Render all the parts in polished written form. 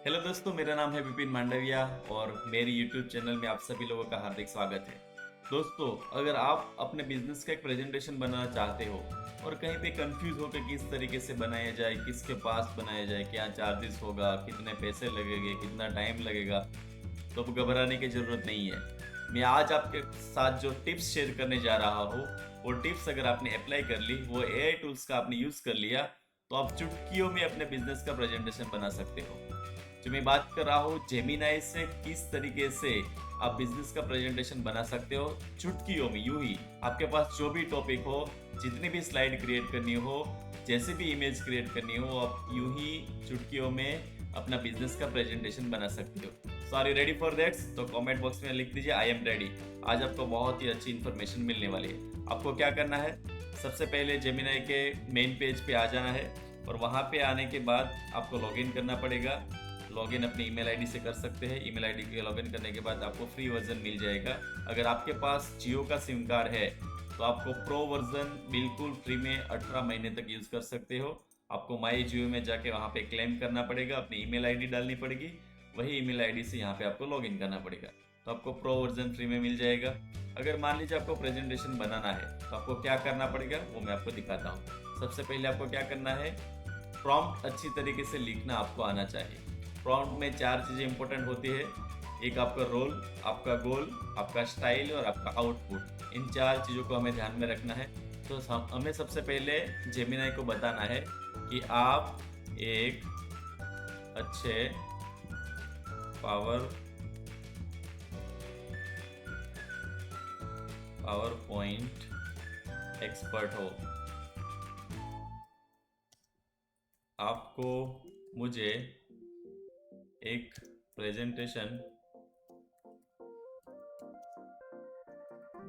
Hello दोस्तों, मेरा नाम है विपिन मांडविया और मेरी यूट्यूब चैनल में आप सभी लोगों का हार्दिक स्वागत है। दोस्तों, अगर आप अपने बिजनेस का एक प्रेजेंटेशन बनाना चाहते हो और कहीं पे कंफ्यूज हो कि किस तरीके से बनाया जाए, किसके पास बनाया जाए, क्या चार्जेस होगा, कितने पैसे लगेंगे, कितना टाइम लगेगा, तो अब घबराने की ज़रूरत नहीं है। मैं आज आपके साथ जो टिप्स शेयर करने जा रहा हूँ, वो टिप्स अगर आपने अप्लाई कर ली, वो एआई टूल्स का आपने यूज़ कर लिया, तो आप चुटकियों में अपने बिजनेस का प्रेजेंटेशन बना सकते हो। जो मैं बात कर रहा हूँ जेमिनाई से किस तरीके से आप बिजनेस का प्रेजेंटेशन बना सकते हो चुटकियों में, यूं ही आपके पास जो भी टॉपिक हो, जितनी भी स्लाइड क्रिएट करनी हो, जैसे भी इमेज क्रिएट करनी हो, आप यूं ही चुटकियों में अपना बिजनेस का प्रेजेंटेशन बना सकते हो। So are you ready for that? तो कमेंट बॉक्स में लिख दीजिए आई एम रेडी। आज आपको बहुत ही अच्छी इन्फॉर्मेशन मिलने वाली है। आपको क्या करना है, सबसे पहले जेमिनाई के मेन पेज पे आ जाना है और वहाँ पे आने के बाद आपको लॉगिन करना पड़ेगा। लॉगिन अपनी ईमेल आईडी से कर सकते हैं। ईमेल आईडी के लॉगिन करने के बाद आपको फ्री वर्जन मिल जाएगा। अगर आपके पास जियो का सिम कार्ड है तो आपको प्रो वर्जन बिल्कुल फ्री में 18 महीने तक यूज़ कर सकते हो। आपको माई जियो में जाके वहाँ पे क्लेम करना पड़ेगा, अपनी ईमेल आईडी डालनी पड़ेगी, वही ईमेल आईडी से यहाँ पे आपको लॉगिन करना पड़ेगा, तो आपको प्रो वर्जन फ्री में मिल जाएगा। अगर मान लीजिए आपको प्रेजेंटेशन बनाना है तो आपको क्या करना पड़ेगा वो मैं आपको दिखाता हूँ। सबसे पहले आपको क्या करना है, प्रॉम्प्ट अच्छी तरीके से लिखना आपको आना चाहिए। प्रॉम्प्ट में 4 चीज़ें इंपॉर्टेंट होती है। एक आपका रोल, आपका गोल, आपका स्टाइल और आपका आउटपुट। इन 4 चीज़ों को हमें ध्यान में रखना है। तो हमें सबसे पहले जेमिनाई को बताना है कि आप एक अच्छे पावर पॉइंट एक्सपर्ट हो। आपको मुझे एक प्रेजेंटेशन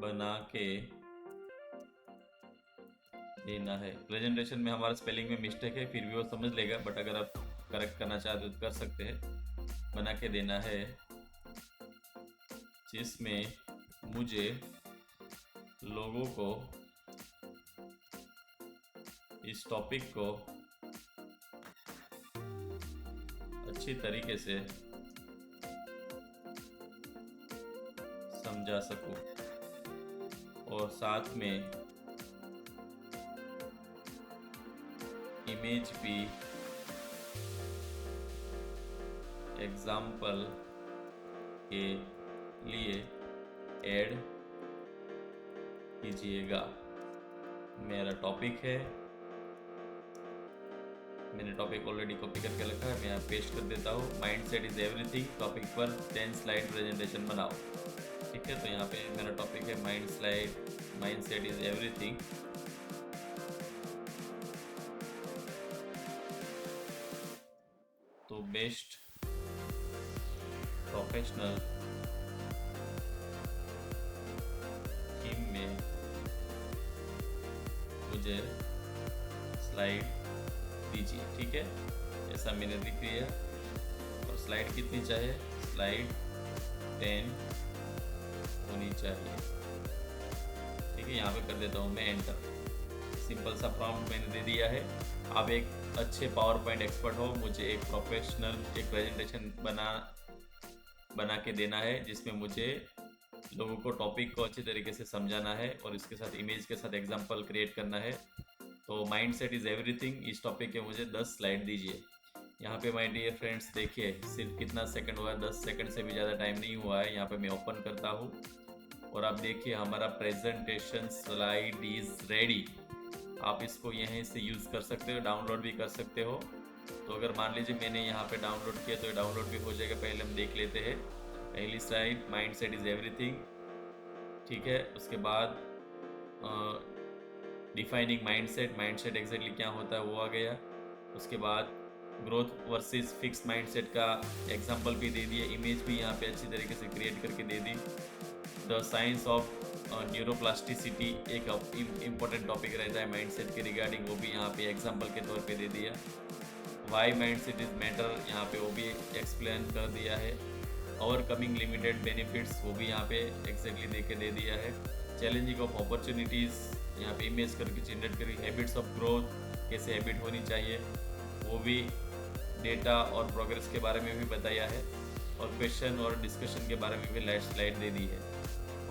बना के देना है। प्रेजेंटेशन में हमारा स्पेलिंग में मिस्टेक है, फिर भी वो समझ लेगा, बट अगर आप करेक्ट करना चाहते हो तो कर सकते हैं। बना के देना है जिसमें मुझे लोगों को इस टॉपिक को अच्छी तरीके से समझा सकूं और साथ में इमेज भी एग्जाम्पल के लिए ऐड कीजिएगा। मेरा टॉपिक है, मैंने टॉपिक ऑलरेडी कॉपी करके रखा है, मैं यहाँ पेस्ट कर देता हूँ। Mind set is everything, topic पर 10 स्लाइड प्रेजेंटेशन बनाओ। ठीक है, तो यहाँ पे मेरा टॉपिक है माइंड सेट इज एवरीथिंग। तो बेस्ट प्रोफेशनल टीम में मुझे स्लाइड दीजिए। ठीक है, ऐसा मैंने लिख लिया। और स्लाइड कितनी चाहिए, स्लाइड 10 होनी चाहिए। ठीक है, यहाँ पे कर देता हूँ मैं एंटर। सिंपल सा प्रॉम्प्ट मैंने दे दिया है। आप एक अच्छे पावर पॉइंट एक्सपर्ट हो, मुझे एक प्रोफेशनल एक प्रेजेंटेशन बना के देना है जिसमें मुझे लोगों को टॉपिक को अच्छी तरीके से समझाना है और इसके साथ इमेज के साथ एग्जांपल क्रिएट करना है। तो माइंड सेट इज़ एवरीथिंग, इस टॉपिक के मुझे 10 स्लाइड दीजिए। यहाँ पे माय डियर फ्रेंड्स देखिए सिर्फ कितना सेकंड हुआ है, 10 सेकंड से भी ज़्यादा टाइम नहीं हुआ है। यहाँ पे मैं ओपन करता हूँ और आप देखिए हमारा प्रेजेंटेशन स्लाइड इज़ रेडी। आप इसको यहीं से यूज़ कर सकते हो, डाउनलोड भी कर सकते हो। तो अगर मान लीजिए मैंने यहाँ पे डाउनलोड किया तो ये डाउनलोड भी हो जाएगा। पहले हम देख लेते हैं। पहली slide mind set is everything, ठीक है। उसके बाद डिफाइनिंग माइंडसेट एग्जैक्टली क्या होता है वो आ गया। उसके बाद ग्रोथ वर्सेस फिक्स माइंडसेट का एग्जांपल भी दे दिए, इमेज भी यहाँ पे अच्छी तरीके से क्रिएट करके दे दी। द साइंस ऑफ न्यूरोप्लास्टिसिटी एक इम्पोर्टेंट टॉपिक रहता है माइंडसेट के रिगार्डिंग, वो भी यहाँ पे एग्जांपल के तौर पे दे दिया। वाई माइंडसेट इज मैटर यहाँ पे वो भी एक्सप्लेन कर दिया है। ओवरकमिंग लिमिटेड बेनिफिट्स वो भी यहाँ पे एग्जैक्टली दे के दे दिया है। चैलेंजिंग ऑफ अपॉर्चुनिटीज़ यहाँ पे इमेज करके जनरेट करी। हैबिट्स ऑफ ग्रोथ कैसे हैबिट होनी चाहिए वो भी डेटा और प्रोग्रेस के बारे में भी बताया है, और क्वेश्चन और डिस्कशन के बारे में भी लास्ट स्लाइड दे दी है।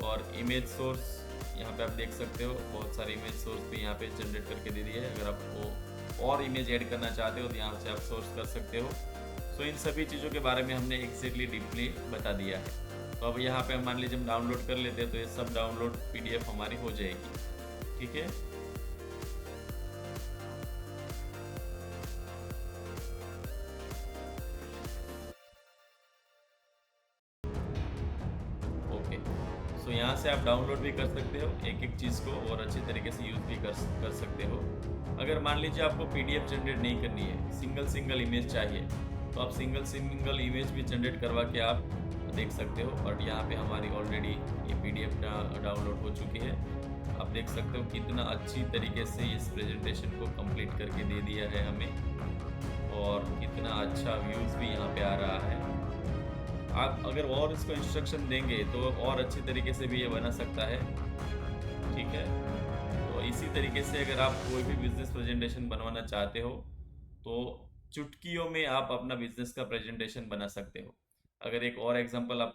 और इमेज सोर्स यहाँ पे आप देख सकते हो, बहुत सारे इमेज सोर्स भी यहाँ पे जनरेट करके दे दिए है। अगर आपको और इमेज ऐड करना चाहते हो तो यहाँ से आप सोर्स कर सकते हो। सो इन सभी चीज़ों के बारे में हमने एक्जैक्टली डीपली बता दिया है। तो अब यहाँ पे मान लीजिए हम डाउनलोड कर लेते हैं, तो ये सब डाउनलोड PDF हमारी हो जाएगी। ठीक है, ओके। सो यहाँ से आप डाउनलोड भी कर सकते हो एक एक चीज़ को, और अच्छी तरीके से यूज़ भी कर सकते हो। अगर मान लीजिए आपको PDF जनरेट नहीं करनी है, सिंगल इमेज चाहिए, तो आप सिंगल इमेज भी जनरेट करवा के आप देख सकते हो। बट यहाँ पे हमारी ऑलरेडी ये PDF डाउनलोड हो चुकी है। आप देख सकते हो कितना अच्छी तरीके से इस प्रेजेंटेशन को कंप्लीट करके दे दिया है हमें, और कितना अच्छा व्यूज़ भी यहाँ पे आ रहा है। आप अगर और इसको इंस्ट्रक्शन देंगे तो और अच्छी तरीके से भी ये बना सकता है। ठीक है, तो इसी तरीके से अगर आप कोई भी बिजनेस प्रेजेंटेशन बनवाना चाहते हो तो चुटकियों में आप अपना बिजनेस का प्रेजेंटेशन बना सकते हो। अगर एक और एग्जांपल आपको